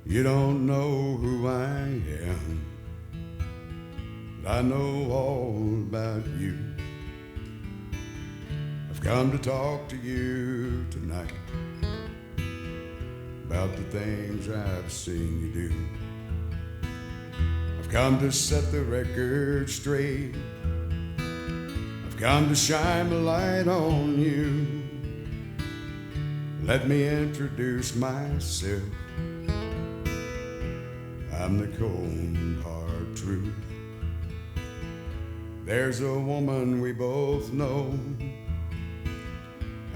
You don't know who I am, but I know all about you. I've come to talk to you tonight about the things I've seen you do. I've come to set the record straight. I've come to shine the light on you. Let me introduce myself. I'm the cold hard truth. There's a woman we both know.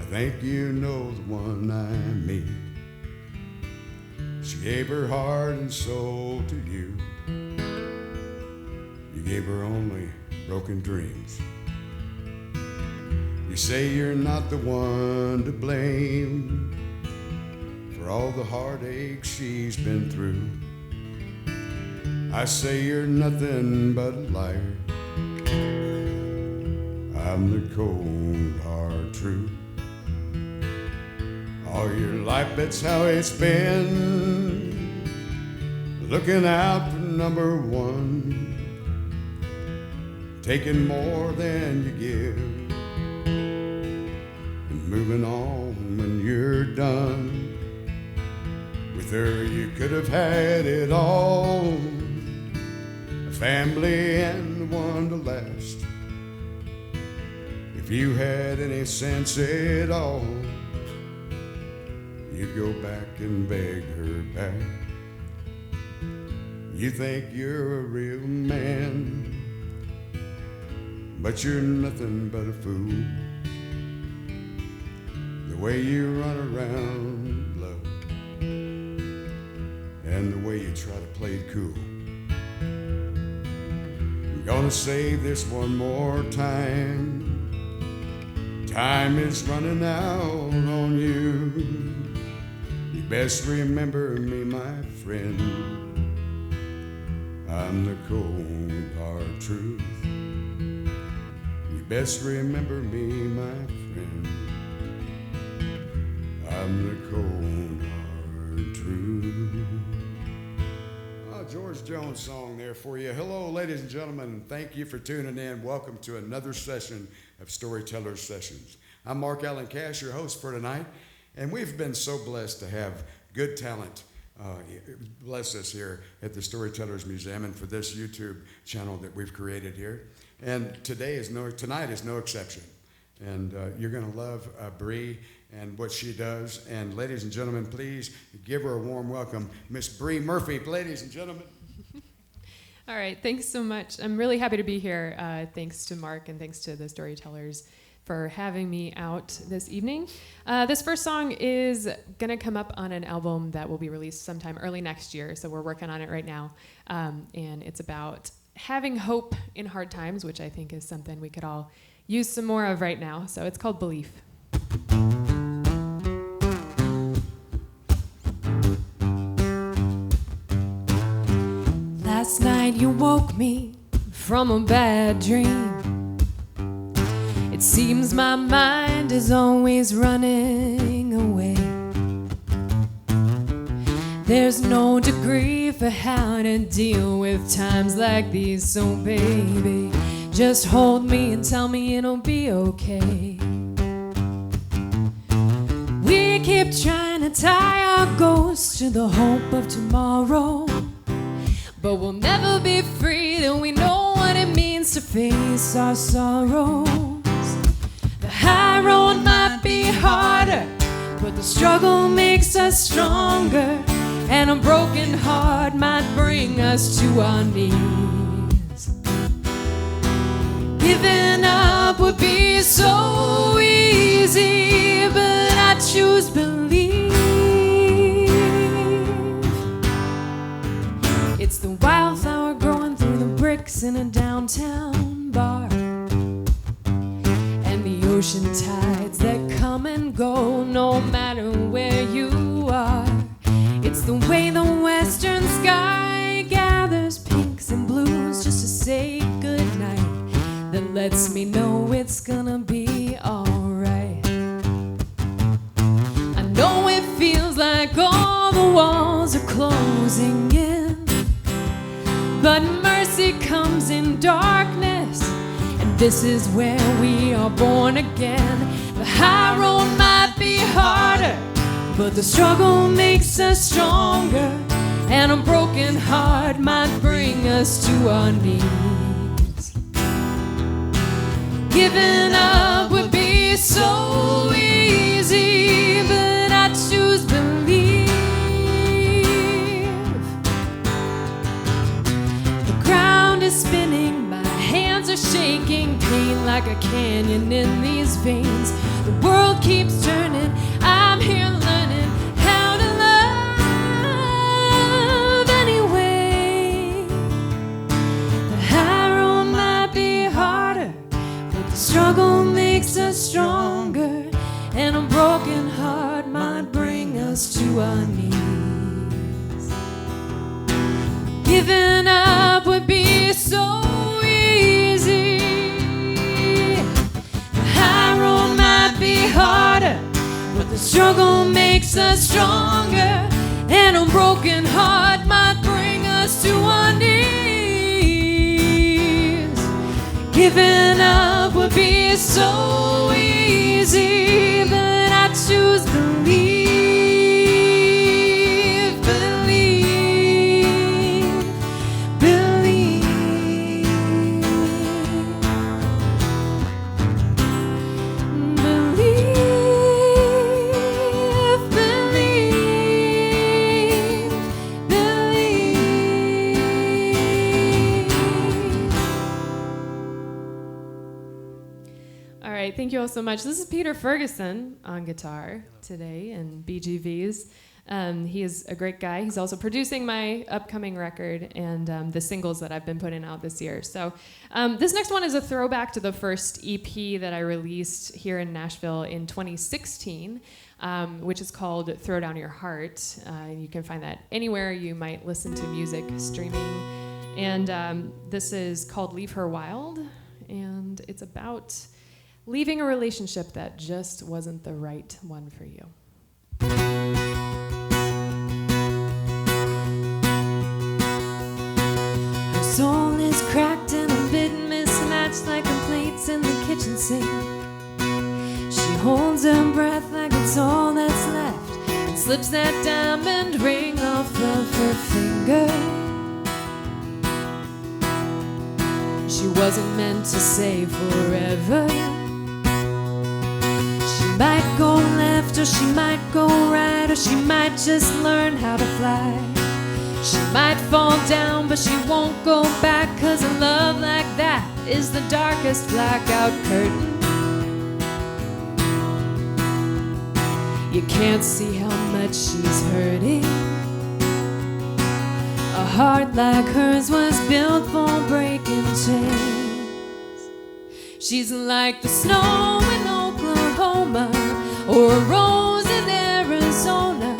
I think you know the one I mean. She gave her heart and soul to you. You gave her only broken dreams. You say you're not the one to blame for all the heartache she's been through. I say you're nothing but a liar. I'm the cold hard truth. All your life, that's how it's been. Looking out for number one, taking more than you give, and moving on when you're done. With her you could have had it all, a family and one to last. If you had any sense at all, you'd go back and beg her back. You think you're a real man, but you're nothing but a fool. The way you run around, love, and the way you try to play it cool. I'm gonna say this one more time. Time is running out on you. You best remember me, my friend. I'm the cold hard truth. You best remember me, my friend. I'm the cold hard truth. George Jones song there for you. Hello, ladies and gentlemen, and thank you for tuning in. Welcome to another session of Storytellers Sessions. I'm Mark Allen Cash, your host for tonight, and we've been so blessed to have good talent bless us here at the Storytellers Museum and for this YouTube channel that we've created here. And tonight is no exception. And you're going to love Bri and what she does. And ladies and gentlemen, please give her a warm welcome, Miss Bri Murphy. Ladies and gentlemen. All right, thanks so much. I'm really happy to be here. Thanks to Mark and thanks to the Storytellers for having me out this evening. This first song is going to come up on an album that will be released sometime early next year, so we're working on it right now. And it's about having hope in hard times, which I think is something we could all use some more of right now. So it's called Belief. Last night you woke me from a bad dream. It seems my mind is always running away. There's no degree for how to deal with times like these. So baby, just hold me and tell me it'll be okay. We keep trying to tie our ghosts to the hope of tomorrow, but we'll never be free till we know what it means to face our sorrows. The high road might be harder, but the struggle makes us stronger, and a broken heart might bring us to our knees. Giving up would be so easy, but I choose belief. It's the wildflower growing through the bricks in a downtown bar, and the ocean tides that come and go no matter where you are. It's the way the western sky gathers pinks and blues just to say goodnight that lets me know it's gonna be alright. I know it feels like all the walls are closing closing in, but mercy comes in darkness, and this is where we are born again. The high road might be harder, but the struggle makes us stronger, and a broken heart might bring us to our knees. Giving up would be so easy, but I choose believe. The ground is spinning, my hands are shaking, pain like a canyon in these veins. The world keeps turning, I'm here learning how to love anyway. The high road might be harder, but the struggle makes us stronger, and a broken heart might bring us to our knees. Giving up would be so easy. The high road might be harder, but the struggle makes us stronger, and a broken heart might bring us to our knees. Giving up would be so easy, but I choose believe, believe, believe, believe, believe, believe. All right, thank you all so much. This is Peter Ferguson on guitar today and BGVs. He is a great guy. He's also producing my upcoming record and the singles that I've been putting out this year. So this next one is a throwback to the first EP that I released here in Nashville in 2016, which is called Throw Down Your Heart. You can find that anywhere you might listen to music streaming. And this is called Leave Her Wild, and it's about leaving a relationship that just wasn't the right one for you. Her soul is cracked and a bit mismatched like the plates in the kitchen sink. She holds her breath like it's all that's left and slips that diamond ring off of her finger. She wasn't meant to stay forever. She might go left or she might go right, or she might just learn how to fly. She might fall down but she won't go back, 'cause a love like that is the darkest blackout curtain. You can't see how much she's hurting. A heart like hers was built for breaking chains. She's like the snow in Oklahoma or a rose in Arizona.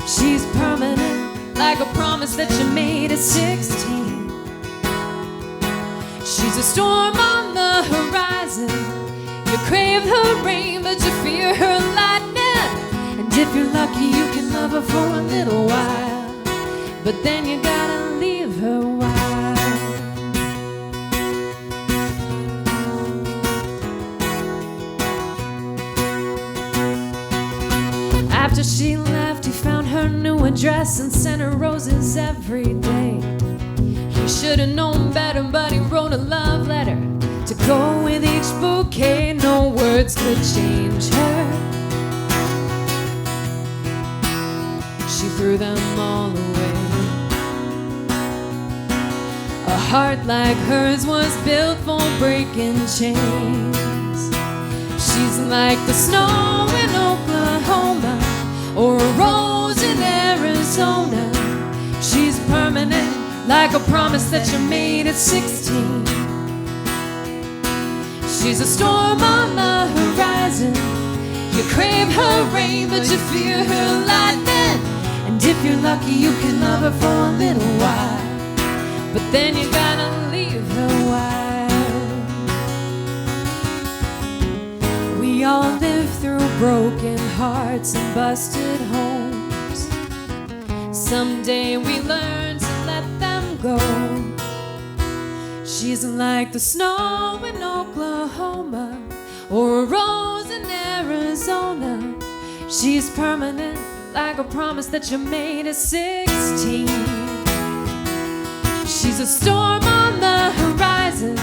She's permanent, like a promise that you made at 16. She's a storm on the horizon. You crave her rain, but you fear her lightning. And if you're lucky, you can love her for a little while, but then you gotta leave her wild. After she left, he found her new address and sent her roses every day. He should have known better, but he wrote a love letter to go with each bouquet. No words could change her. She threw them all away. A heart like hers was built for breaking chains. She's like the snow in Oklahoma or a rose in Arizona. She's permanent, like a promise that you made at 16. She's a storm on the horizon. You crave her rain, but you fear her lightning. And if you're lucky, you can love her for a little while, but then you gotta leave her wild. We all live through broken hearts and busted homes. Someday we learn to let them go. She's like the snow in Oklahoma or a rose in Arizona. She's permanent, like a promise that you made at 16. She's a storm on the horizon.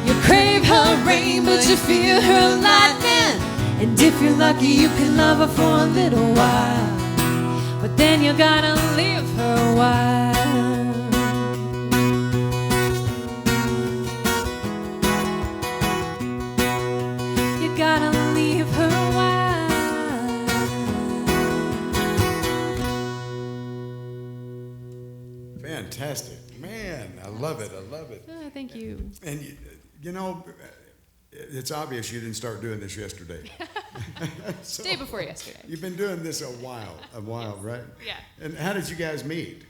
You crave her rain, but you fear her lightning. And if you're lucky, you can love her for a little while, but then you gotta leave her a while. You gotta leave her a while. Fantastic. Man, I love it. I love it. Oh, thank you. And, you know, it's obvious you didn't start doing this yesterday. So, Day before yesterday. You've been doing this a while, Yes. right? Yeah. And how did you guys meet?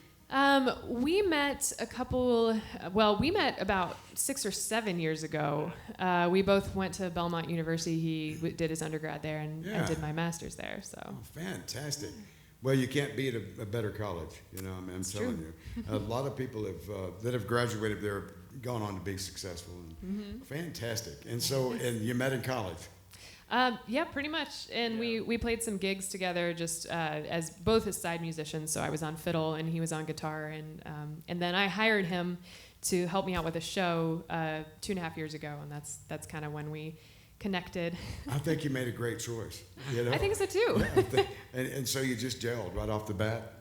We met we met about 6 or 7 years ago. We both went to Belmont University. He did his undergrad there, and I did my master's there. So. Oh, fantastic. Well, you can't beat a better college. You know, I'm telling you. A lot of people that have graduated there have gone on to be successful. And fantastic. And so, and you met in college. Yeah, pretty much. And we played some gigs together just as both as side musicians. So I was on fiddle and he was on guitar. And then I hired him to help me out with a show 2.5 years ago. And that's kind of when we connected. I think you made a great choice. You know? I think so too. Yeah, and so you just gelled right off the bat?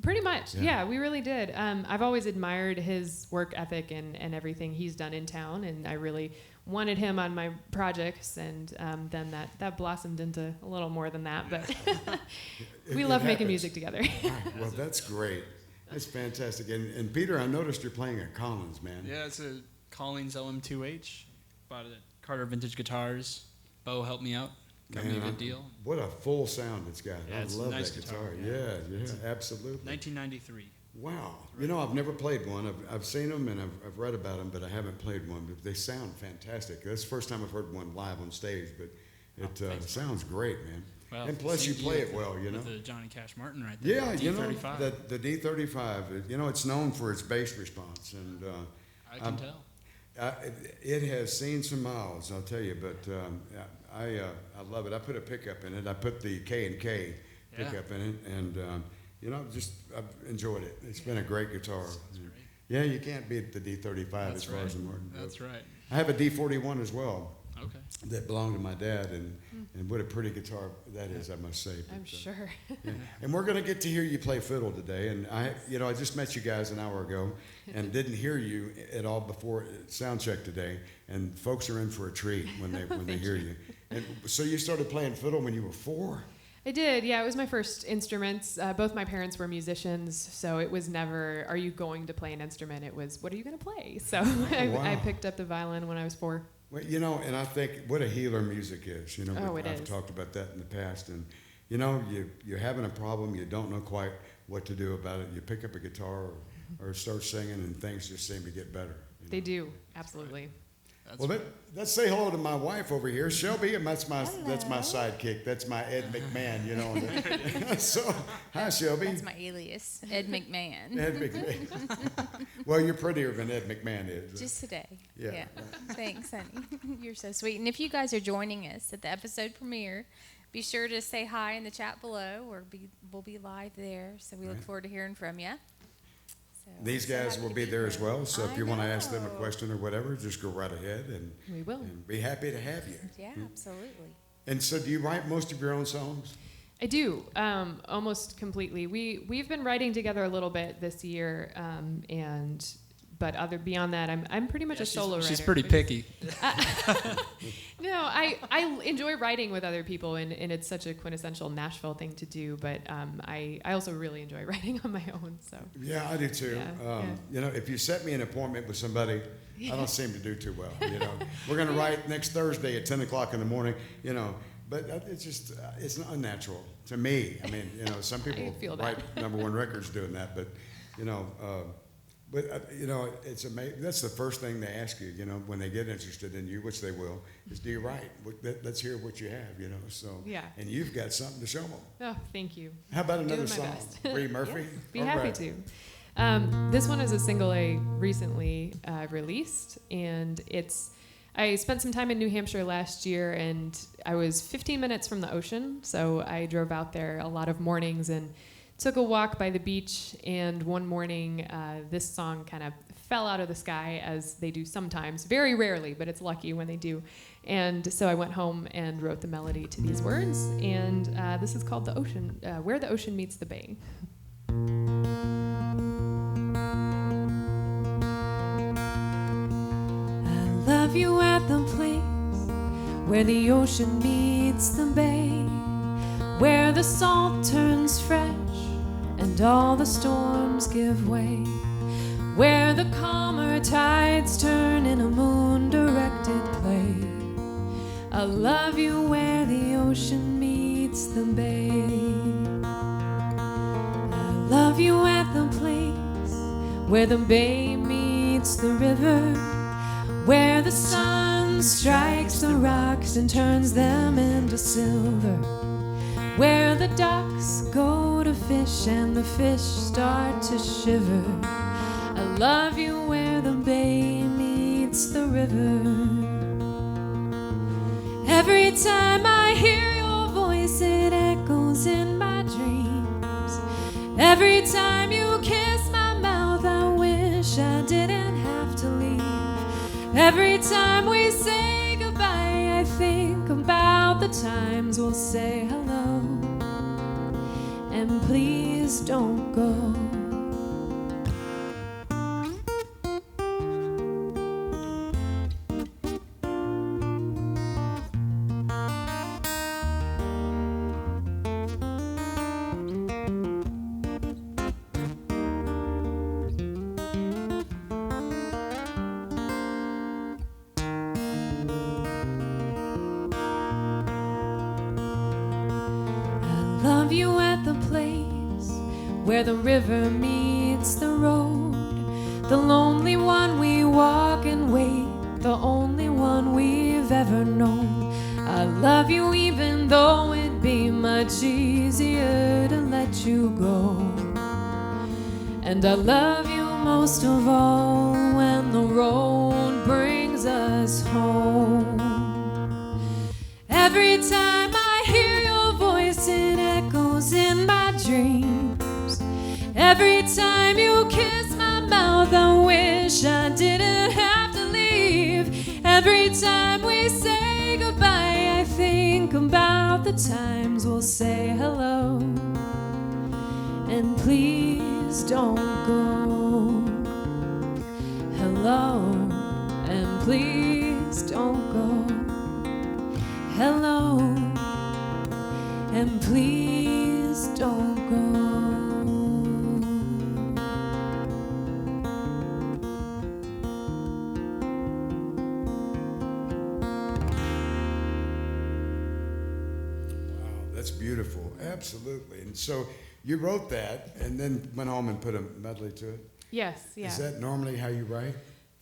Pretty much. Yeah, we really did. I've always admired his work ethic and everything he's done in town. And I really wanted him on my projects, and then that blossomed into a little more than that, but we love making music together. Well, that's great. That's fantastic. And Peter, I noticed you're playing a Collins, man. Yeah, it's a Collins LM2H. Bought it at Carter Vintage Guitars. Bo helped me out. Got me a good deal. What a full sound it's got. Yeah, I it's a love nice that guitar, guitar. Yeah, absolutely. 1993. Wow. You know, I've never played one. I've seen them and I've read about them, but I haven't played one. But they sound fantastic. That's the first time I've heard one live on stage, but it sounds great, man. Well, and plus you play it well, you know. The Johnny Cash Martin right there. Yeah, the you know, D35. the D35, you know, it's known for its bass response. And I can tell. it has seen some miles, I'll tell you, but I love it. I put a pickup in it. I put the K&K pickup in it, and you know, I've enjoyed it. It's been a great guitar. Great. Yeah, you can't beat the D35 as far as the Martin goes. That's right. I have a D41 as well. Okay. That belonged to my dad, and what a pretty guitar that is, I must say. I'm But, sure. yeah. And we're going to get to hear you play fiddle today. And I just met you guys an hour ago, and didn't hear you at all before sound check today. And folks are in for a treat when they hear you. And so you started playing fiddle when you were 4? I did, yeah. It was my first instruments. Both my parents were musicians, so it was never, are you going to play an instrument? It was, what are you going to play? So I picked up the violin when I was 4. Well, you know, and I think what a healer music is. You know, It I've is. talked about that in the past. And, you know, you're having a problem, you don't know quite what to do about it. You pick up a guitar or start singing, and things just seem to get better. They do, absolutely. Let's say hello to my wife over here, Shelby, and that's my sidekick. That's my Ed McMahon, you know. So, hi, Shelby. That's my alias, Ed McMahon. Ed McMahon. Well, you're prettier than Ed McMahon is. Right? Just today. Yeah. Right. Thanks, honey. You're so sweet. And if you guys are joining us at the episode premiere, be sure to say hi in the chat below, or we'll be live there. So we look forward to hearing from you. So These guys will be there as well, so if you want to ask them a question or whatever, just go right ahead, and We will. and be happy to have you. Yeah, absolutely. And so, do you write most of your own songs? I do, almost completely. We've been writing together a little bit this year, but beyond that, I'm pretty much a solo writer. She's pretty picky. No, I enjoy writing with other people, and it's such a quintessential Nashville thing to do. But I also really enjoy writing on my own. So Yeah, I do too. Yeah, You know, if you set me an appointment with somebody, I don't seem to do too well. You know, we're going to write next Thursday at 10 o'clock in the morning. You know, but it's just it's unnatural to me. I mean, you know, some people feel that. write #1 records doing that, but you know. But it's amazing. That's the first thing they ask you, when they get interested in you, which they will, is do you write? Let's hear what you have, So Yeah. And you've got something to show them. Oh, thank you. How about another Doing my song, best. Bri Murphy? Yes, be All happy right. to. This one is a single I recently released, and I spent some time in New Hampshire last year, and I was 15 minutes from the ocean, so I drove out there a lot of mornings and took a walk by the beach, and one morning this song kind of fell out of the sky, as they do sometimes, very rarely, but it's lucky when they do. And so I went home and wrote the melody to these words, and this is called The Ocean, Where the Ocean Meets the Bay. I love you at the place where the ocean meets the bay, where the salt turns fresh and all the storms give way, where the calmer tides turn in a moon-directed play. I love you where the ocean meets the bay. I love you at the place where the bay meets the river, where the sun strikes the rocks and turns them into silver, where the ducks go to fish and the fish start to shiver. I love you where the bay meets the river. Every time I hear your voice, it echoes in my dreams. Every time you kiss my mouth, I wish I didn't have to leave. Every time we say goodbye, I think about the times we'll say hello. And please don't go. Love you at the place where the river meets the road, the lonely one we walk and wait, the only one we've ever known. I love you even though it'd be much easier to let you go. And I love you most of all when the road brings us home. Every time I hear your voice, it echoes in my dreams. Every time you kiss my mouth, I wish I didn't have to leave. Every time we say goodbye, I think about the times we'll say hello. And please don't go. Hello, and please don't go. Hello, and please don't go. Wow, that's beautiful. Absolutely. And so you wrote that and then went home and put a medley to it? Yes, yeah. Is that normally how you write?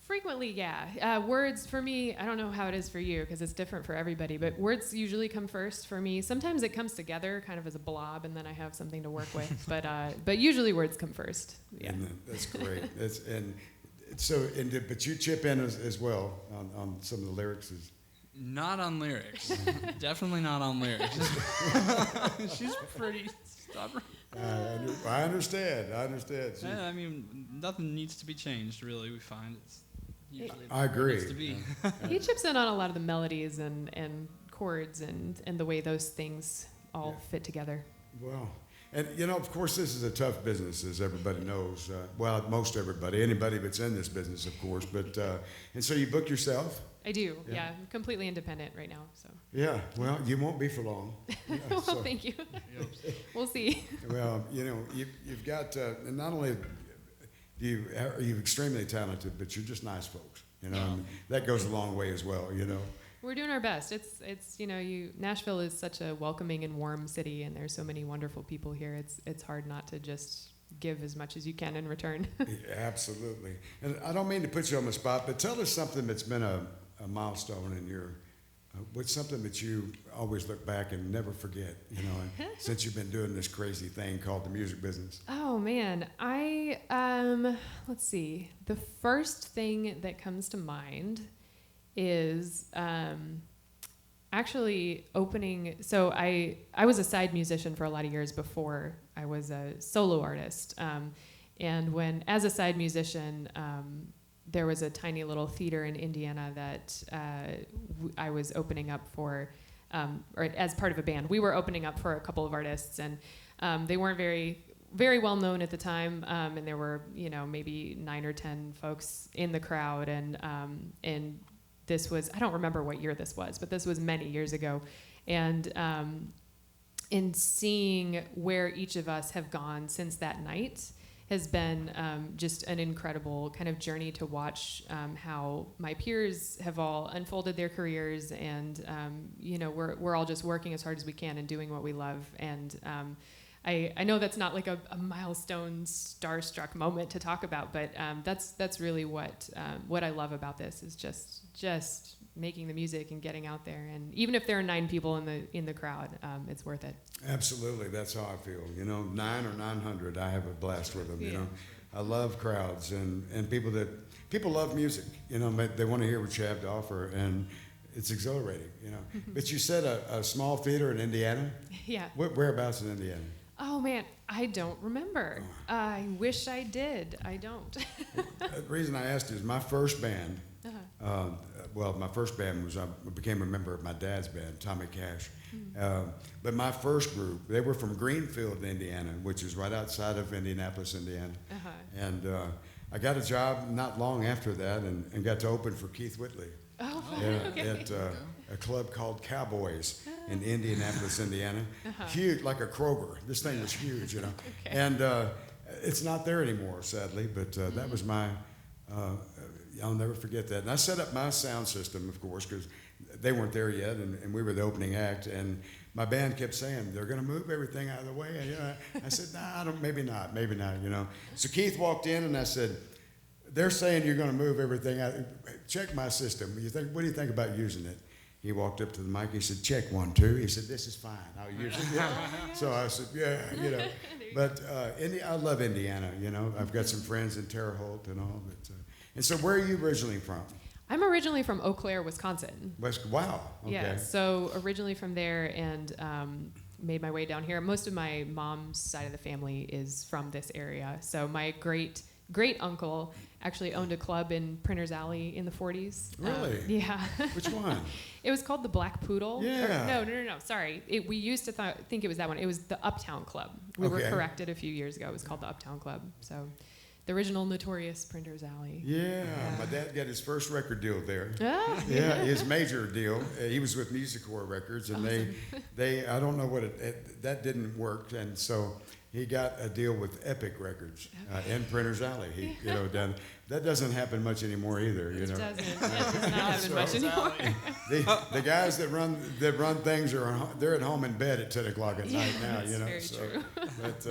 Frequently, yeah. Words, for me, I don't know how it is for you because it's different for everybody, but words usually come first for me. Sometimes it comes together kind of as a blob, and then I have something to work with. But usually words come first. Yeah. That's great. But you chip in as well on some of the lyrics. Not on lyrics. Definitely not on lyrics. She's pretty stubborn. I understand. Yeah, I mean, nothing needs to be changed, really, we find. It's usually I agree. needs to be. He chips in on a lot of the melodies and chords and the way those things all fit together. Well, and of course, this is a tough business, as everybody knows. Well, most everybody, anybody that's in this business, of course. But and so you book yourself? I do, Yeah. I'm completely independent right now. So. Yeah. Well, you won't be for long. Yeah, Well, so- thank you. We'll see. Well, you've got, and not only are you extremely talented, but you're just nice folks. And that goes a long way as well. We're doing our best. It's Nashville is such a welcoming and warm city, and there's so many wonderful people here. It's hard not to just give as much as you can in return. Yeah, absolutely. And I don't mean to put you on the spot, but tell us something that's been a milestone in your, what's something that you always look back and never forget, since you've been doing this crazy thing called the music business. Oh man, let's see. The first thing that comes to mind is actually opening. So I was a side musician for a lot of years before I was a solo artist. And as a side musician, there was a tiny little theater in Indiana that I was opening up for, or as part of a band. We were opening up for a couple of artists, and they weren't very well known at the time, and there were maybe 9 or 10 folks in the crowd, and this was, I don't remember what year this was, but this was many years ago, and in seeing where each of us have gone since that night has been just an incredible kind of journey to watch how my peers have all unfolded their careers, and we're all just working as hard as we can and doing what we love. And I know that's not like a milestone starstruck moment to talk about, but that's really what I love about this is just making the music and getting out there. And even if there are 9 people in the crowd, it's worth it. Absolutely, that's how I feel. 9 or 900, I have a blast with them. Yeah. I love crowds and people love music. They want to hear what you have to offer, and it's exhilarating. But you said a small theater in Indiana. Yeah. Whereabouts in Indiana? Oh man, I don't remember. I wish I did. I don't. The reason I asked is my first band. My first band was I became a member of my dad's band, Tommy Cash. But my first group, they were from Greenfield, Indiana, which is right outside of Indianapolis, Indiana. And I got a job not long after that and got to open for Keith Whitley. Oh, okay. At a club called Cowboys in Indianapolis, Indiana. Huge, like a Kroger. This thing was huge, Okay. And it's not there anymore, sadly, but that was my... I'll never forget that. And I set up my sound system, of course, because they weren't there yet, and we were the opening act. And my band kept saying, they're going to move everything out of the way. And I said, nah, maybe not. So Keith walked in, and I said, they're saying you're going to move everything out. Check my system. What do you think about using it? He walked up to the mic. He said, check 1, 2. He said, this is fine. I'll use it. So I said, yeah. But I love Indiana. I've got some friends in Terre Haute and all. And so where are you originally from? I'm originally from Eau Claire, Wisconsin. Wow. Okay. Yeah, so originally from there and made my way down here. Most of my mom's side of the family is from this area. So my great uncle actually owned a club in Printer's Alley in the 40s. Really? Yeah. Which one? It was called the Black Poodle. Yeah. No. Sorry. We used to think it was that one. It was the Uptown Club. We were corrected a few years ago. It was called the Uptown Club. So the original Notorious Printer's Alley. Yeah. My dad got his first record deal there. Oh. Yeah, his major deal. He was with Musicorps Records, and awesome. they I don't know what that didn't work, and so he got a deal with Epic Records in Printer's Alley. That doesn't happen much anymore either. It doesn't. It does not happen much anymore. The guys that run things they're at home in bed at 10 o'clock at night now. That's very true. But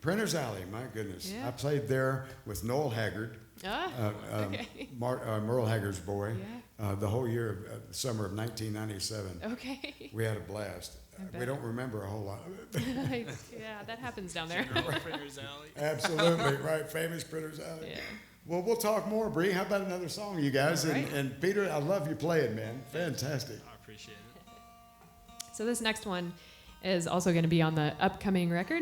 Printer's Alley, my goodness. Yeah. I played there with Noel Haggard, okay. Merle Haggard's boy, the whole year of summer of 1997. Okay. We had a blast. We don't remember a whole lot of it. Yeah, that happens down there. Printer's Alley. Absolutely, right. Famous Printer's Alley. Yeah. Well, we'll talk more, Bri. How about another song, you guys? Right. And Peter, I love you playing, man. Fantastic. I appreciate it. So this next one is also going to be on the upcoming record.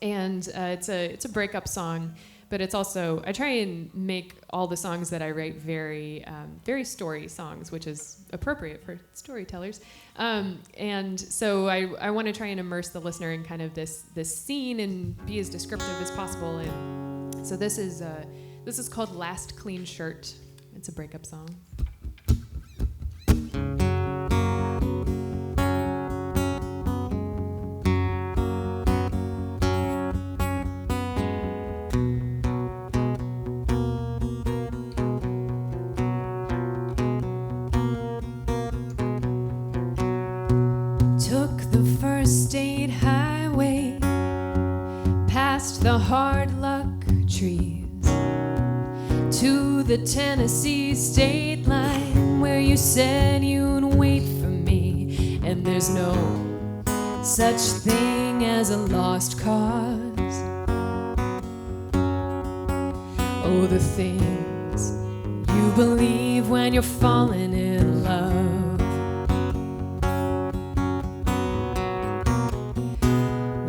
And it's a breakup song, but it's also, I try and make all the songs that I write very story songs, which is appropriate for storytellers. And so I want to try and immerse the listener in kind of this scene and be as descriptive as possible. And so this is called Last Clean Shirt. It's a breakup song. Took the first state highway past the heart to the Tennessee state line where you said you'd wait for me, and there's no such thing as a lost cause. Oh, the things you believe when you're falling in love.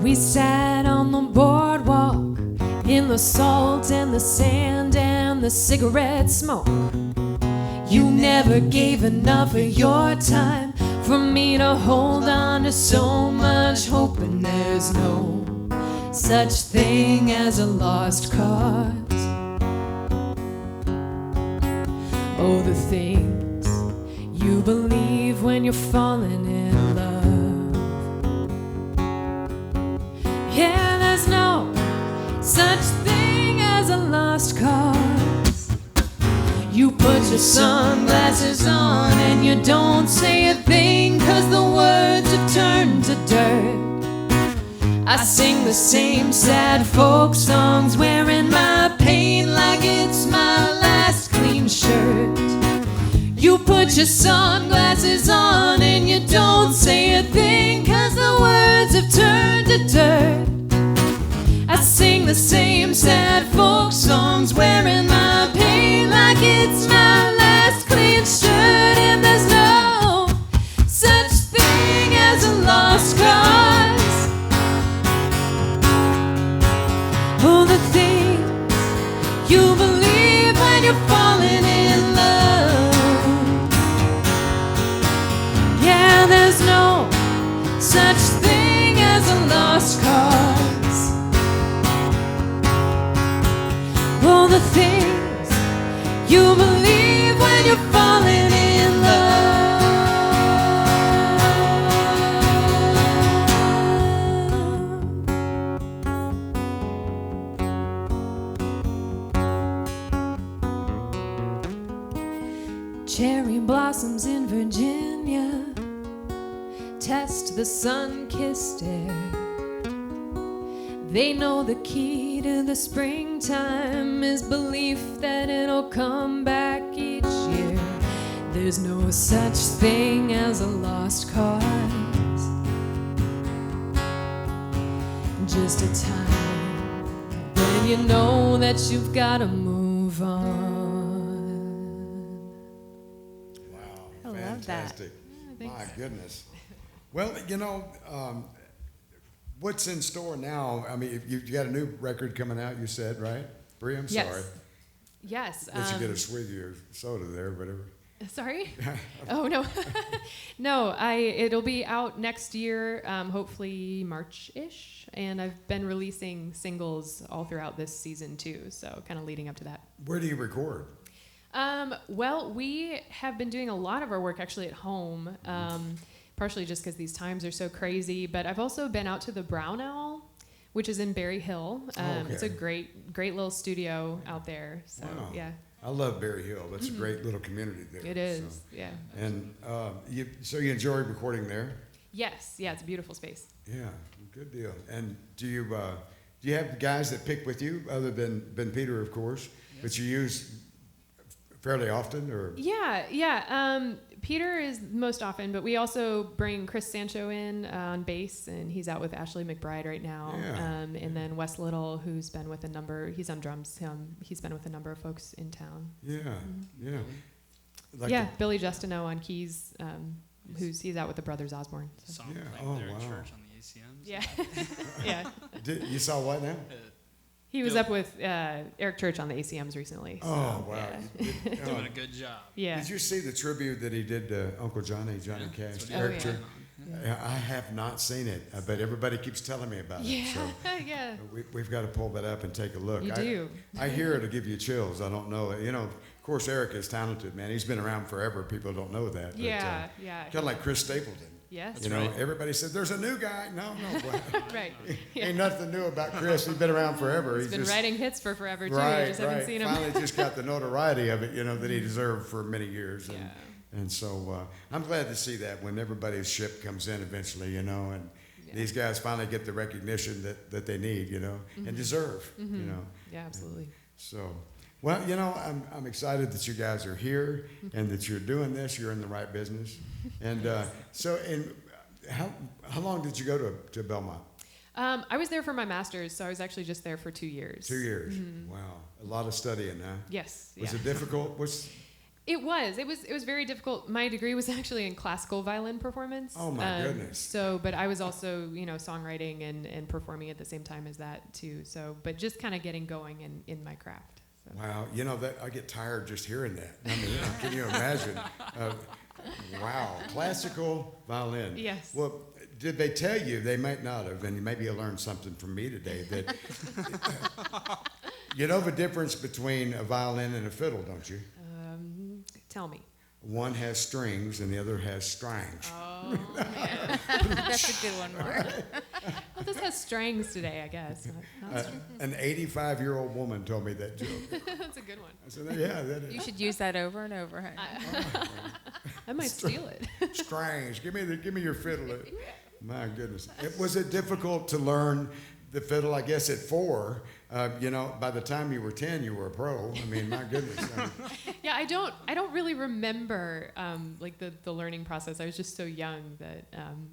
We sat on the boardwalk in the salt and the sand and the cigarette smoke. You never gave enough of your time for me to hold on to so much hope, and there's no such thing as a lost cause. Oh, the things you believe when you're falling in love. Yeah, there's no such thing as a lost cause. You put your sunglasses on and you don't say a thing, 'cause the words have turned to dirt. I sing the same sad folk songs, wearing my pain like it's my last clean shirt. You put your sunglasses on and you don't say a thing, 'cause the words have turned to dirt. I sing the same sad folk songs, wearing my pain like it's my last clean shirt. And there's no such thing as a lost cause. Oh, the things you believe when you're falling in love. Yeah, there's no such thing as a lost cause. Oh, the things you believe when you're falling in love. Cherry blossoms in Virginia test the sun-kissed air. They know the key to the springtime is belief that it'll come back each year. There's no such thing as a lost cause. Just a time when you know that you've got to move on. Wow, I love that. fantastic. thanks. My goodness. Well, you know, what's in store now? I mean, you got a new record coming out, you said, right? Bri, I'm Yes. sorry. Yes. Let you get a swig of your soda there, whatever. Sorry? Oh, no. No, it'll be out next year, hopefully March-ish. And I've been releasing singles all throughout this season, too. So kind of leading up to that. Where do you record? Well, we have been doing a lot of our work actually at home, partially just because these times are so crazy. But I've also been out to the Brown Owl, which is in Berry Hill. Okay. It's a great little studio out there. So, Wow. yeah. I love Berry Hill. That's a great little community there. It is, So. yeah. And so you enjoy recording there? Yes, yeah, it's a beautiful space. Yeah, good deal. And do you have guys that pick with you other than Peter, of course, but you use fairly often, or? Yeah. Peter is most often, but we also bring Chris Sancho in on bass, and he's out with Ashley McBride right now. Yeah. And then Wes Little, who's been with he's on drums. He's been with a number of folks in town. Yeah, yeah. Like Yeah, Billy Justino on keys, he's out with the Brothers Osborne. So. Saw Yeah. him Oh, playing there at wow. church on the ACMs. Yeah, yeah. You saw what now? He was up with Eric Church on the ACMs recently. So, Oh, wow. Yeah. Doing a good job. Yeah. Did you see the tribute that he did to Uncle Johnny Yeah, Cash? that's what Oh, Eric yeah. Church? I have not seen it, but everybody keeps telling me about it. Yeah, So yeah. we've got to pull that up and take a look. You do. I hear it'll give you chills. I don't know. You know, of course, Eric is talented, man. He's been around forever. People don't know that. But, Yeah. kind of like Chris Stapleton. Yes. You know, right. everybody said, there's a new guy. No. Well, Right. ain't nothing new about Chris. He's been around forever. He's been just, writing hits for forever, too. right, I just haven't seen him. Finally just got the notoriety of it, that he deserved for many years. Yeah. And so I'm glad to see that when everybody's ship comes in eventually, and Yeah. these guys finally get the recognition that they need, and deserve, Yeah, absolutely. So, Well, I'm excited that you guys are here and that you're doing this. You're in the right business. And how long did you go to Belmont? I was there for my master's, so I was actually just there for 2 years. 2 years. Wow, a lot of studying, huh? Yes. Was it difficult? It was very difficult. My degree was actually in classical violin performance. Oh my goodness. But I was also, songwriting and performing at the same time as that too. So, but just kind of getting going in my craft. So. Wow, that I get tired just hearing that. I mean, can you imagine? Wow, classical violin. Yes. Well, did they tell you? They might not have, and maybe you learned something from me today. That you know the difference between a violin and a fiddle, don't you? Tell me. One has strings and the other has strangs. Oh, yeah. That's a good one, Mark. Well, this has strings today, I guess. An 85-year-old woman told me that joke. That's a good one. I said, yeah, that is. You should use that over and over, honey. I might steal it. Strange. Give me your fiddle. My goodness. Was it difficult to learn the fiddle? I guess at 4. By the time you were 10, you were a pro. I mean, my goodness. Yeah, I don't really remember the learning process. I was just so young that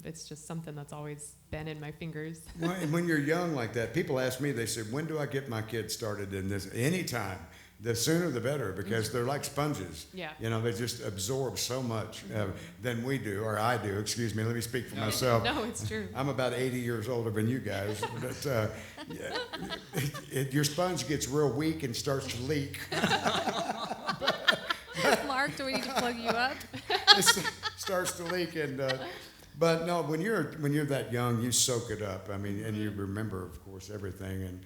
it's just something that's always been in my fingers. Well, and when you're young like that, people ask me, they said, when do I get my kids started in this? Anytime. The sooner the better, because they're like sponges. Yeah. They just absorb so much than we do, or I do. Excuse me. Let me speak for myself. No, it's true. I'm about 80 years older than you guys, but your sponge gets real weak and starts to leak. Mark, do we need to plug you up? It starts to leak, but no, when you're that young, you soak it up. I mean, and you remember, of course, everything, and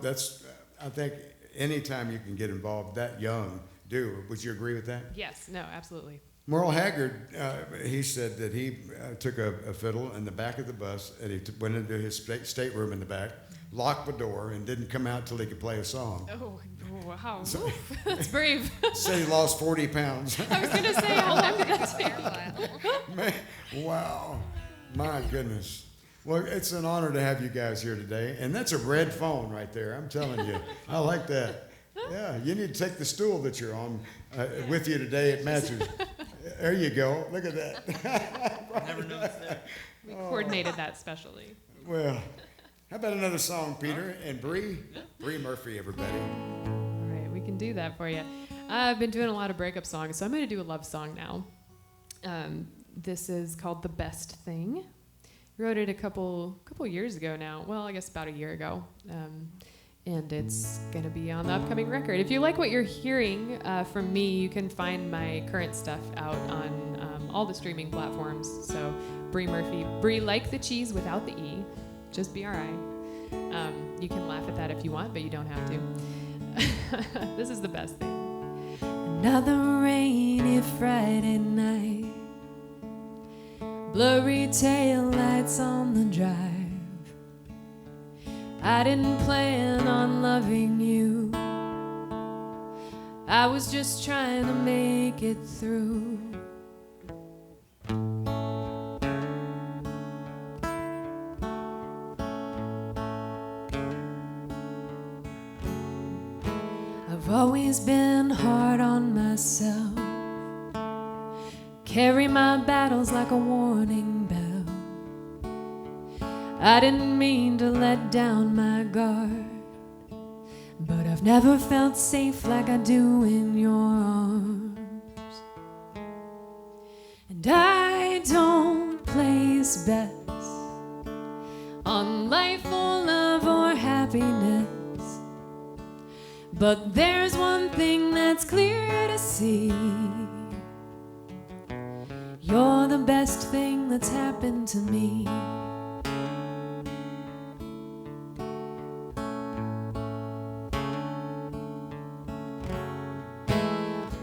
that's I think. Anytime you can get involved that young, do. Would you agree with that? Yes. No, absolutely. Merle Haggard, he said that he took a fiddle in the back of the bus and he went into his stateroom in the back, locked the door, and didn't come out till he could play a song. Oh, wow. So, that's brave. Said he lost 40 pounds. I was going to say, how long did that take? Man, wow. My goodness. Well, it's an honor to have you guys here today. And that's a red phone right there. I'm telling you. I like that. Yeah, you need to take the stool that you're on with you today. It matches. There you go. Look at that. Never noticed that. We coordinated that specially. Well, how about another song, Peter? And Bri Murphy, everybody. All right, we can do that for you. I've been doing a lot of breakup songs, so I'm going to do a love song now. This is called The Best Thing. Wrote it a couple years ago now. Well, I guess about a year ago. And it's going to be on the upcoming record. If you like what you're hearing from me, you can find my current stuff out on all the streaming platforms. So Bri Murphy, Bri like the cheese without the E, just B-R-I. You can laugh at that if you want, but you don't have to. This is The Best Thing. Another rainy Friday night. Blurry taillights on the drive. I didn't plan on loving you. I was just trying to make it through. I've always been hard on myself. Carry my battles like a warning bell. I didn't mean to let down my guard, but I've never felt safe like I do in your arms. And I don't place bets on life or love or happiness, but there's one thing that's clear to see. You're the best thing that's happened to me.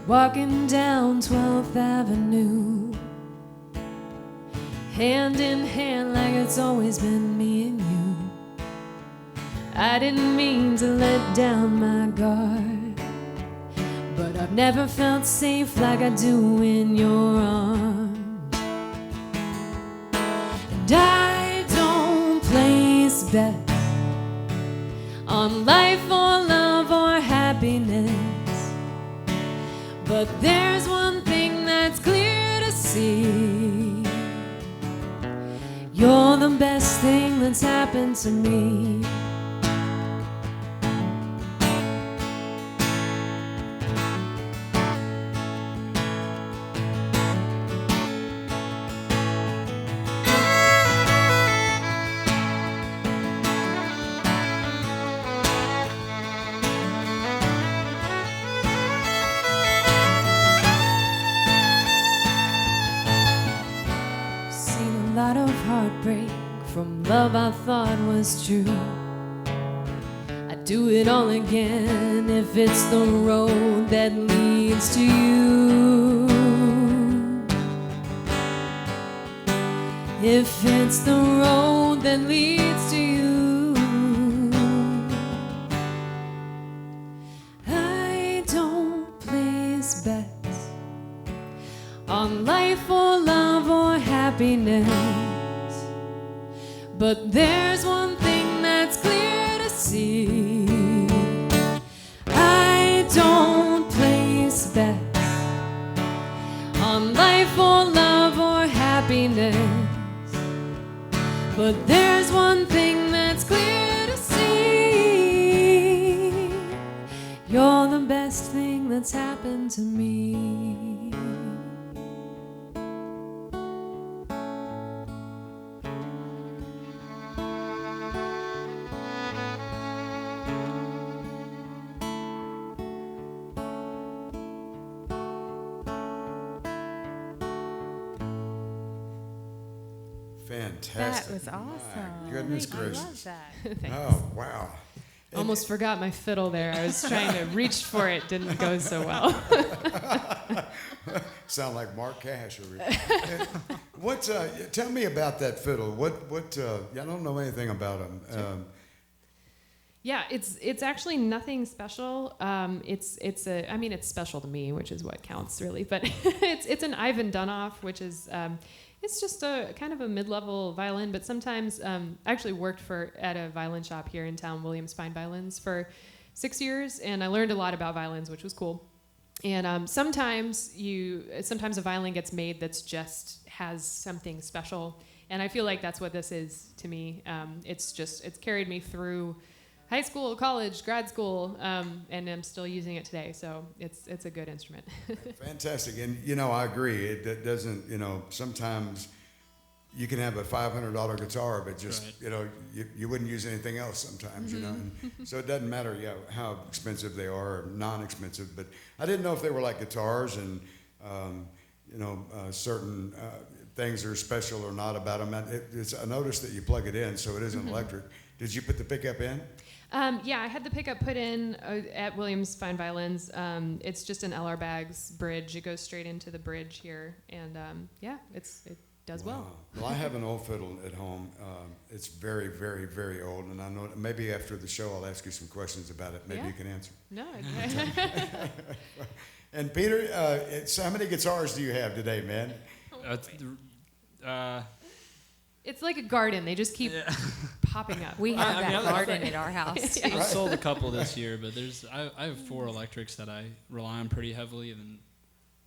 Walking down 12th Avenue, hand in hand like it's always been me and you. I didn't mean to let down my guard, but I've never felt safe like I do in your arms. And I don't place bets on life or love or happiness, But there's one thing that's clear to see. You're the best thing that's happened to me. Heartbreak from love I thought was true. I'd do it all again if it's the road that leads to you. If it's the road that leads to you. I don't place bets on life or love or happiness. But there's one thing that's clear to see. I don't place bets on life or love or happiness. But there's one thing that's clear to see. You're the best thing that's happened to me. Fantastic. That was awesome. My goodness I gracious. love that. Oh, wow. Almost forgot my fiddle there. I was trying to reach for it, didn't go so well. Sound like Mark Cash over here. What? Tell me about that fiddle. What? I don't know anything about him. Yeah, it's actually nothing special. It's special to me, which is what counts really. But it's an Ivan Dunoff, which is it's just a kind of a mid-level violin. But sometimes I actually worked at a violin shop here in town, Williams Fine Violins, for 6 years, and I learned a lot about violins, which was cool. And sometimes a violin gets made that's just has something special, and I feel like that's what this is to me. It's carried me through high school, college, grad school, and I'm still using it today. So it's a good instrument. Fantastic. And, I agree. It doesn't, sometimes you can have a $500 guitar, but just, right. You wouldn't use anything else sometimes, And so it doesn't matter how expensive they are or non-expensive. But I didn't know if they were like guitars and, certain things are special or not about them. I noticed that you plug it in, so it isn't electric. Did you put the pickup in? Yeah, I had the pickup put in at Williams Fine Violins. It's just an LR Baggs bridge. It goes straight into the bridge here, and it does well. Well, I have an old fiddle at home. It's very, very, very old, and I know maybe after the show I'll ask you some questions about it. Maybe you can answer. No. And Peter, so how many guitars do you have today, man? It's like a garden. They just keep popping up. We have that garden at our house. I've sold a couple this year, but I have 4 electrics that I rely on pretty heavily, and then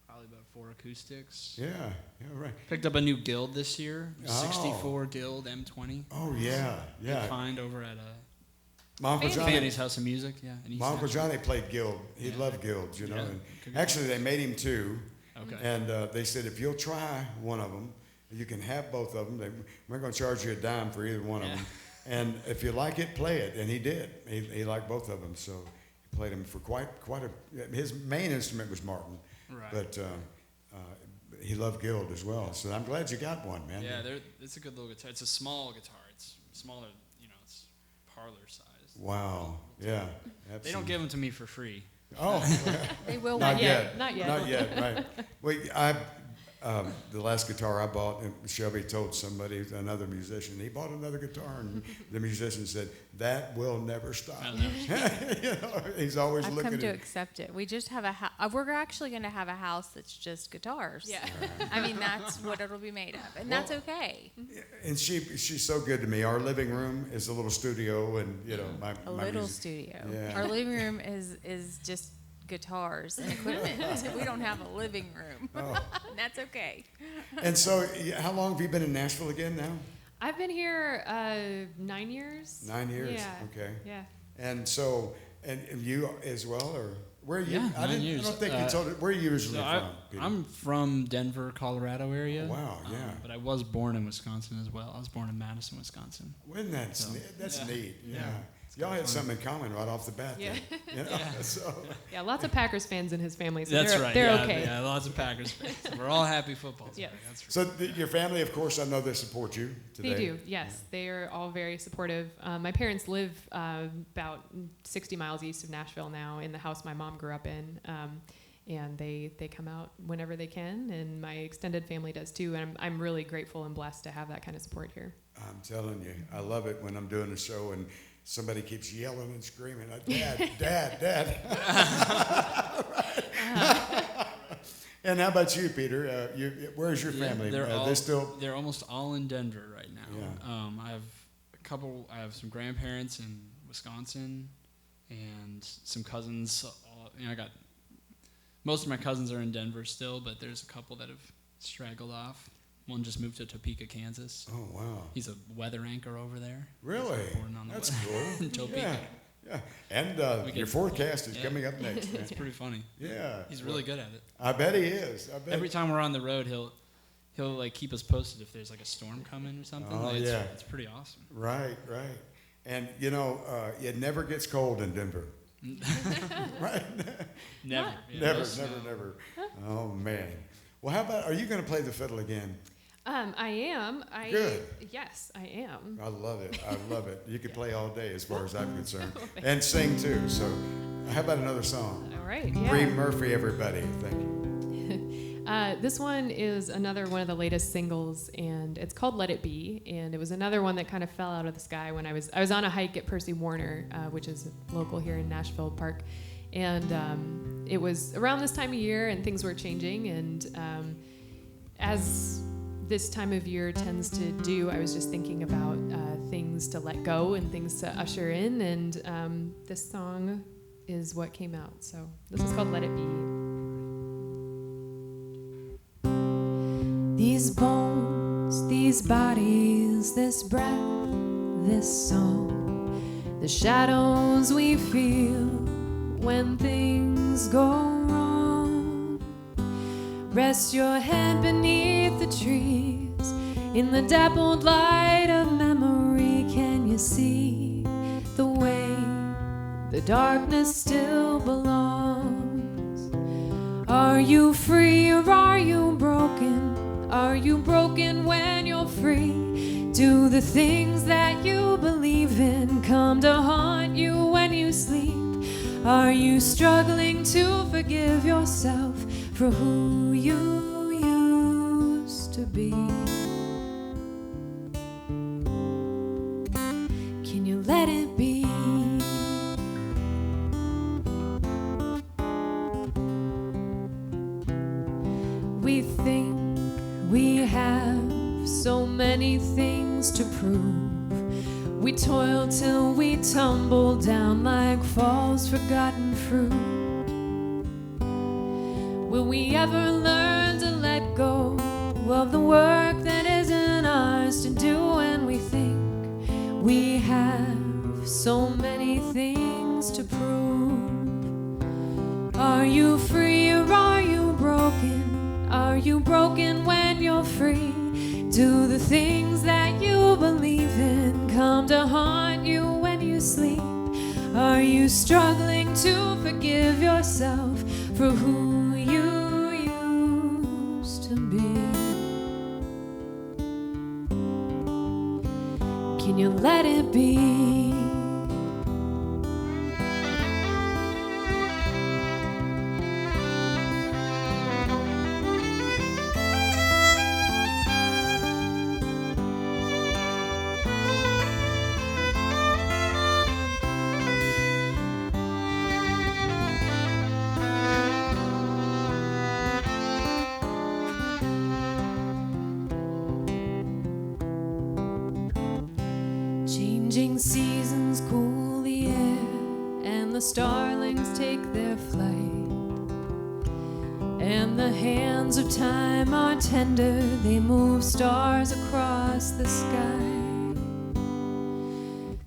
probably about 4 acoustics. Yeah, right. Picked up a new Guild this year, 64 Guild M20. Oh, yeah. Find over at my Uncle Johnny. Fanny's House of Music. Yeah. My Uncle Johnny played Guild. He loved Guilds, Yeah. And actually, they made him 2. Okay. And they said, if you'll try one of them, you can have both of them. We're going to charge you a dime for either one of them. And if you like it, play it. And he did. He liked both of them. So he played them for quite his main instrument was Martin. Right. But he loved Guild as well. So I'm glad you got one, man. Yeah, it's a good little guitar. It's a small guitar. It's smaller, it's parlor size. Wow. Yeah. Absolutely. They don't give them to me for free. Oh. They will Not one yet. Not yet. Not yet, right. Well, the last guitar I bought, and Shelby told somebody, another musician, he bought another guitar, and the musician said, that will never stop. He's always I've looking come to at it. accept it. We just have a house. We're actually going to have a house that's just guitars. Yeah. I mean, that's what it'll be made of, and that's okay. And she's so good to me. Our living room is a little studio, and my A little music. studio. Yeah. Our living room is just guitars and equipment. We don't have a living room. Oh. And that's okay. And so, how long have you been in Nashville again now? I've been here 9 years. 9 years. Yeah. Okay. Yeah. And so, and you as well, or where are you? Yeah, I 9 years. don't think you told it. Where are you usually So from? Peter? I'm from Denver, Colorado area. Oh, wow, yeah. But I was born in Wisconsin as well. I was born in Madison, Wisconsin. Isn't that So, that's yeah. neat? Yeah. Yeah. Y'all had something in common right off the bat. Yeah. Then, you know? So, Yeah, lots of Packers fans in his family, so That's they're, right. they're yeah, okay. Yeah, lots of Packers fans. We're all happy football. Yeah. That's right. so your family, of course, I know they support you today. They do, yes. They are all very supportive. My parents live about 60 miles east of Nashville now in the house my mom grew up in. And they come out whenever they can, and my extended family does too. And I'm really grateful and blessed to have that kind of support here. I'm telling you, I love it when I'm doing a show and somebody keeps yelling and screaming, "Dad, Dad, Dad!" And how about you, Peter? Where's your family? They're almost all in Denver right now. Yeah. I have some grandparents in Wisconsin, and some cousins. I got most of my cousins are in Denver still, but there's a couple that have straggled off. One just moved to Topeka, Kansas. Oh, wow. He's a weather anchor over there. Really? Reporting on the That's weather cool. in Topeka. Yeah. And your forecast is coming up next. Man. It's pretty funny. Yeah. He's really good at it. I bet he is. Every time we're on the road, he'll like keep us posted if there's like a storm coming or something. Oh, Like, yeah. It's pretty awesome. Right. And, it never gets cold in Denver. Right? Never. Yeah, Never. no snow. Oh, man. Well, how about, are you going to play the fiddle again? I am. Good. Yes, I am. I love it. You could play all day as far as I'm concerned. And sing too. So how about another song? All right. Yeah. Bri Murphy, everybody. Thank you. This one is another one of the latest singles, and it's called "Let It Be." And it was another one that kind of fell out of the sky when I was on a hike at Percy Warner, which is local here in Nashville Park, and it was around this time of year, and things were changing, and as this time of year tends to do, I was just thinking about things to let go and things to usher in, and this song is what came out. So this is called "Let It Be." These bones, these bodies, this breath, this song, the shadows we feel when things go wrong. Rest your head beneath the trees in the dappled light of memory. Can you see the way the darkness still belongs? Are you free or are you broken? Are you broken when you're free? Do the things that you believe in come to haunt you when you sleep? Are you struggling to forgive yourself for who you used to be? Can you let it be? We think we have so many things to prove. We toil till we tumble down like false forgotten fruit. Will we ever learn to let go of the work that isn't ours to do? And we think we have so many things to prove. Are you free or are you broken? Are you broken when you're free? Do the things that you believe in come to haunt you when you sleep? Are you struggling to forgive yourself for who you used to be? Can you let it be? Changing seasons cool the air, and the starlings take their flight. And the hands of time are tender, they move stars across the sky.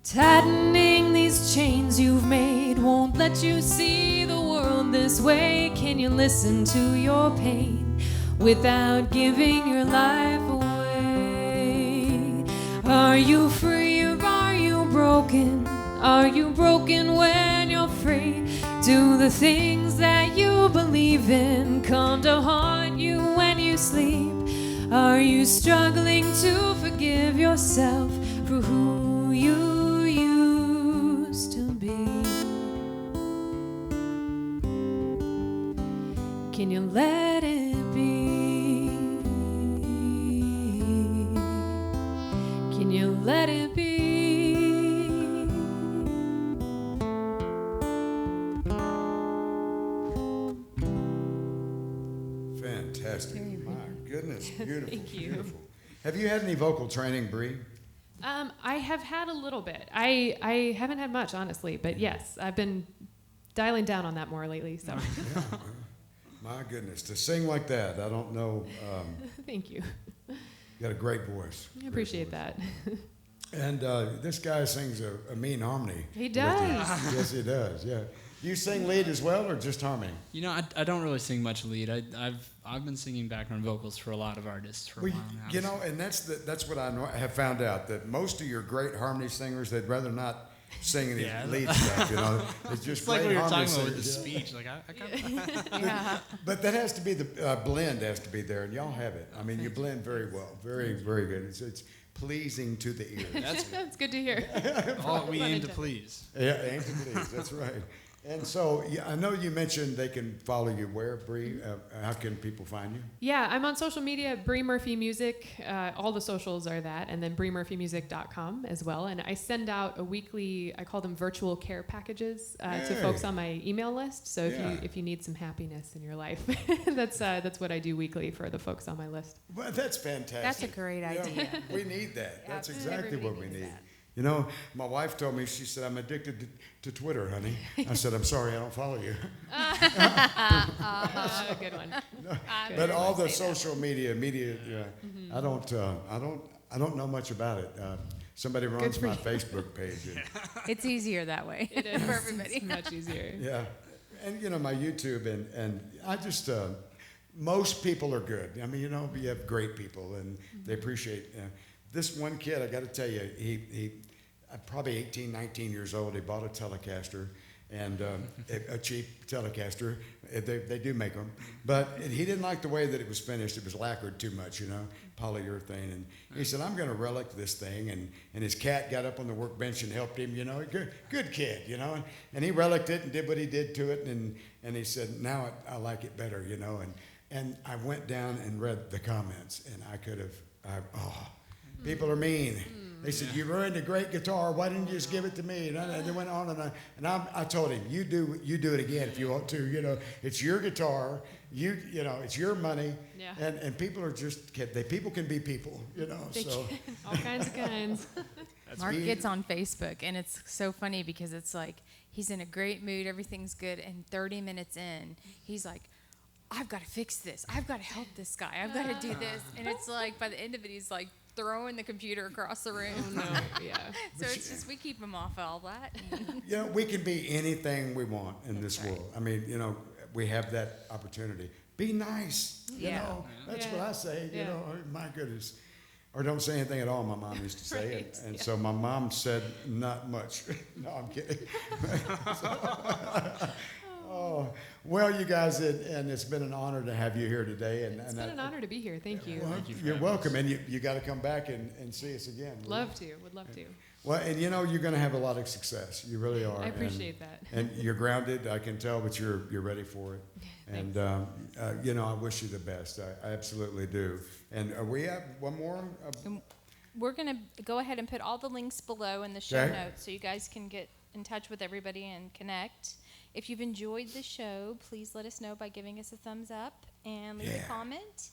Tightening these chains you've made won't let you see the world this way. Can you listen to your pain without giving your life away? Are you free or are you broken? Are you broken when you're free? Do the things that you believe in come to haunt you when you sleep? Are you struggling to forgive yourself for who you used to be? Can you let it be? Can you let it be? Fantastic. My goodness, beautiful. Thank you. Beautiful. Have you had any vocal training, Bri? I have had a little bit. I haven't had much, honestly, but yes, I've been dialing down on that more lately. So, Yeah. My goodness, to sing like that, I don't know. thank you. You got a great voice. I appreciate that. And this guy sings a mean harmony. He with does. you. Yes, he does. Yeah. You sing lead as well, or just harmony? You know, I don't really sing much lead. I've been singing background vocals for a lot of artists for a Well, while now. you know, and that's what I have found out, that most of your great harmony singers, they'd rather not sing any Yeah. lead stuff. You know, it's just it's like plain we were harmony talking about with the singers, speech. Like I Yeah. But that has to be the blend has to be there, and y'all have it. I mean, you blend very well, very very good. It's pleasing to the ear. That's good to hear. all we Pun aim to intended. please. Yeah, aim to please. That's right. And so, yeah, I know you mentioned they can follow you where, Bri? How can people find you? Yeah, I'm on social media, Bri Murphy Music. All the socials are that, and then BriMurphyMusic.com as well. And I send out a weekly, I call them virtual care packages to Hey. folks on my email list. So Yeah. if you need some happiness in your life, that's what I do weekly for the folks on my list. Well, that's fantastic. That's a great Yeah, idea. we need that. That's Yeah, exactly everybody what we needs need. that. You know, my wife told me, she said, I'm addicted to Twitter, honey. I said, I'm sorry, I don't follow you. Good one. But all the say that. social media, I don't know much about it. Somebody runs for my you. Facebook page. And, It's easier that way It is. for everybody. It's much easier. yeah. And, you know, my YouTube, and I just, most people are good. I mean, you know, you have great people, and they appreciate this one kid, I got to tell you, he probably 18, 19 years old. He bought a Telecaster, and a cheap Telecaster. They do make them. But he didn't like the way that it was finished. It was lacquered too much, you know, polyurethane. And he said, I'm going to relic this thing. And his cat got up on the workbench and helped him, you know. Good kid, you know. And he reliced it and did what he did to it. And he said, now I like it better, you know. And I went down and read the comments, and I could have, people are mean. They said, you ruined a great guitar. Why didn't you just give it to me? And they went on and I told him, you do it again if you want to. You know, it's your guitar. You know, it's your money. Yeah. And people are just people can be people. You know, so All kinds of kinds. Mark me. gets on Facebook, and it's so funny because it's like he's in a great mood, everything's good, and 30 minutes in, he's like, I've got to fix this. I've got to help this guy. I've got to do this. And it's like, by the end of it, he's like throwing the computer across the room. Oh, no. Yeah. So it's just, we keep him off all that. you know, we can be anything we want in this That's right. world. I mean, you know, we have that opportunity. Be nice. You Yeah. know, that's Yeah. what I say. You Yeah. know, my goodness. Or don't say anything at all, my mom used to say. Right, And so my mom said not much. No, I'm kidding. Oh, well, you guys, and it's been an honor to have you here today. And, It's been an honor to be here. Thank you. Well, you for you're having welcome, and you got to come back and see us again. Would love to. Well, and you know, you're going to have a lot of success. You really are. I appreciate that. And you're grounded, I can tell, but you're ready for it. And, you know, I wish you the best. I absolutely do. And we have one more? We're going to go ahead and put all the links below in the show Okay. notes so you guys can get in touch with everybody and connect. If you've enjoyed the show, please let us know by giving us a thumbs up and leave Yeah. a comment.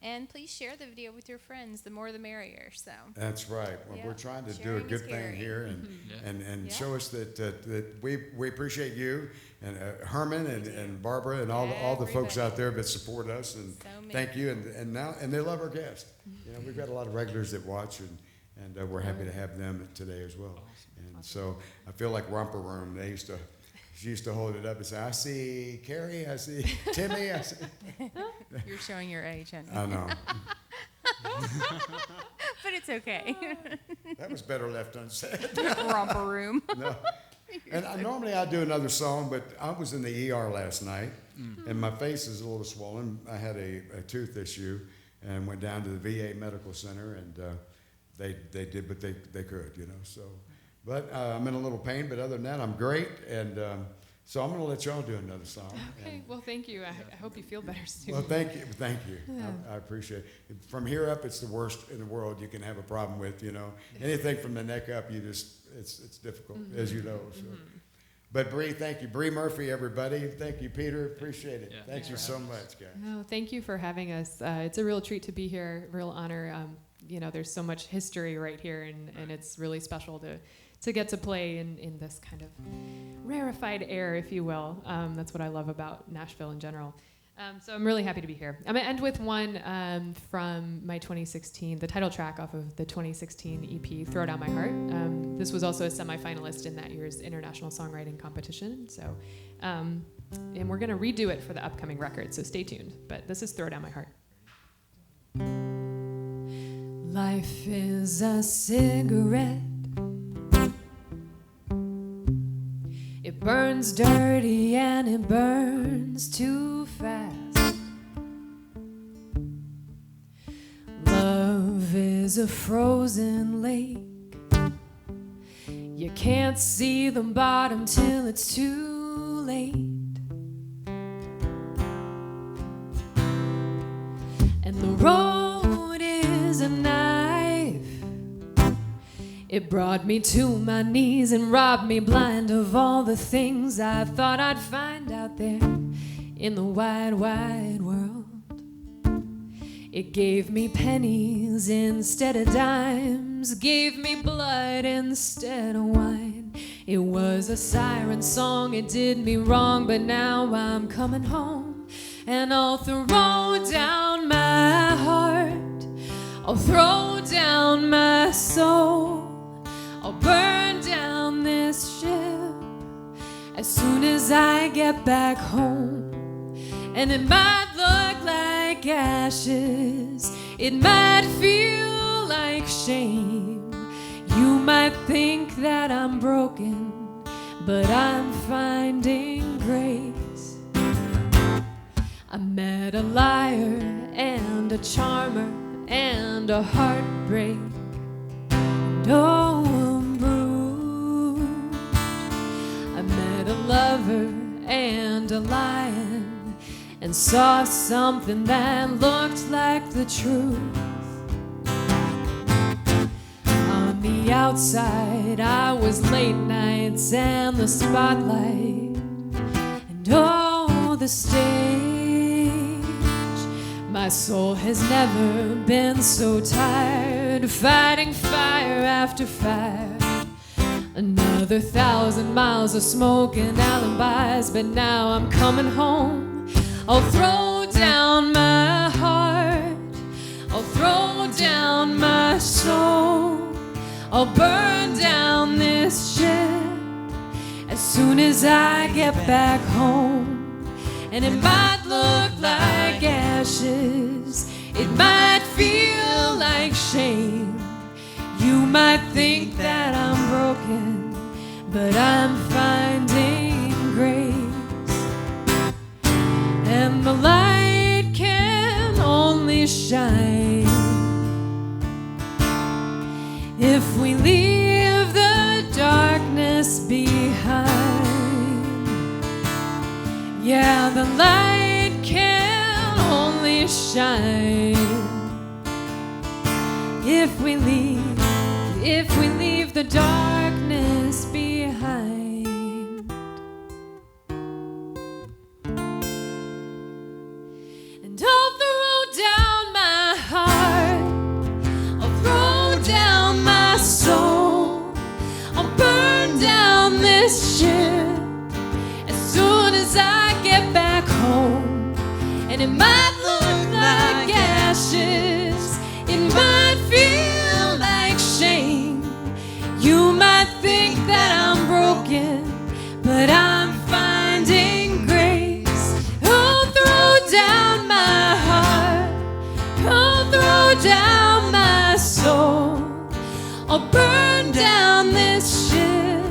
And please share the video with your friends. The more the merrier. So That's right. Well, Yeah. we're trying to do a Sharing is good thing caring. here and Yeah. and Yeah. show us that we appreciate you and Herman and Barbara and all the folks Everybody. out there that support us, and So many thank you, and they love our guests. You know, we've got a lot of regulars that watch, and we're happy to have them today as well. And so I feel like Romper Room. She used to hold it up and say, "I see Carrie, I see Timmy, I see." You're showing your age, honey. I know. But it's okay. That was better left unsaid. Romper room. No. And normally I do another song, but I was in the ER last night, and my face is a little swollen. I had a tooth issue, and went down to the VA Medical Center, and they did what they could, you know. So, but I'm in a little pain, but other than that, I'm great, and so I'm going to let y'all do another song. Okay, well, thank you. I hope you feel better soon. Well, thank you. I appreciate it. From here up, it's the worst in the world you can have a problem with, you know. Anything from the neck up, it's difficult, as you know. So. But Bri, thank you. Bri Murphy, everybody. Thank you, Peter. Appreciate it. Yeah, Thank you so much, guys. No, thank you for having us. It's a real treat to be here, real honor. You know, there's so much history right here, and it's really special to get to play in this kind of rarefied air, if you will. That's what I love about Nashville in general. So I'm really happy to be here. I'm going to end with one from my 2016, the title track off of the 2016 EP, Throw Down My Heart. This was also a semifinalist in that year's International Songwriting Competition. So, and we're going to redo it for the upcoming record, so stay tuned. But this is Throw Down My Heart. Life is a cigarette. It burns dirty and it burns too fast. Love is a frozen lake. You can't see the bottom till it's too late. And the road is a knife. It brought me to my knees and robbed me blind of all the things I thought I'd find out there in the wide, wide world. It gave me pennies instead of dimes, gave me blood instead of wine. It was a siren song, it did me wrong, but now I'm coming home. And I'll throw down my heart, I'll throw down my soul, I'll burn down this ship as soon as I get back home. And it might look like ashes, it might feel like shame. You might think that I'm broken, but I'm finding grace. I met a liar and a charmer and a heartbreak. No, I'm bruised. I met a lover and a lion and saw something that looked like the truth. On the outside, I was late nights and the spotlight, and oh, the stage. My soul has never been so tired, fighting fire after fire. Another 1,000 miles of smoke and alibis, but now I'm coming home. I'll throw down my heart, I'll throw down my soul, I'll burn down this ship as soon as I get back home. And it might look like ashes, it might feel like shame. You might think that I'm broken, but I'm finding grace. And the light can only shine if we leave the darkness behind. Yeah, the light can only shine if we leave the darkness behind. And I'll throw down my and it might look like ashes. It might feel like shame. You might think that I'm broken, but I'm finding grace. I'll throw down my heart, I'll throw down my soul, I'll burn down this ship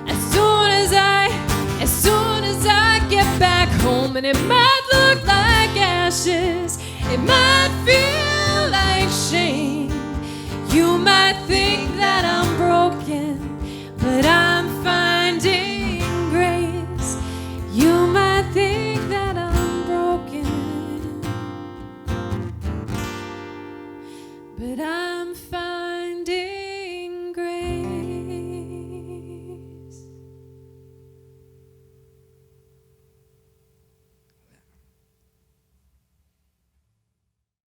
as soon as I get back home. And it might look like ashes, it might feel like shame. You might think that I'm broken, but I'm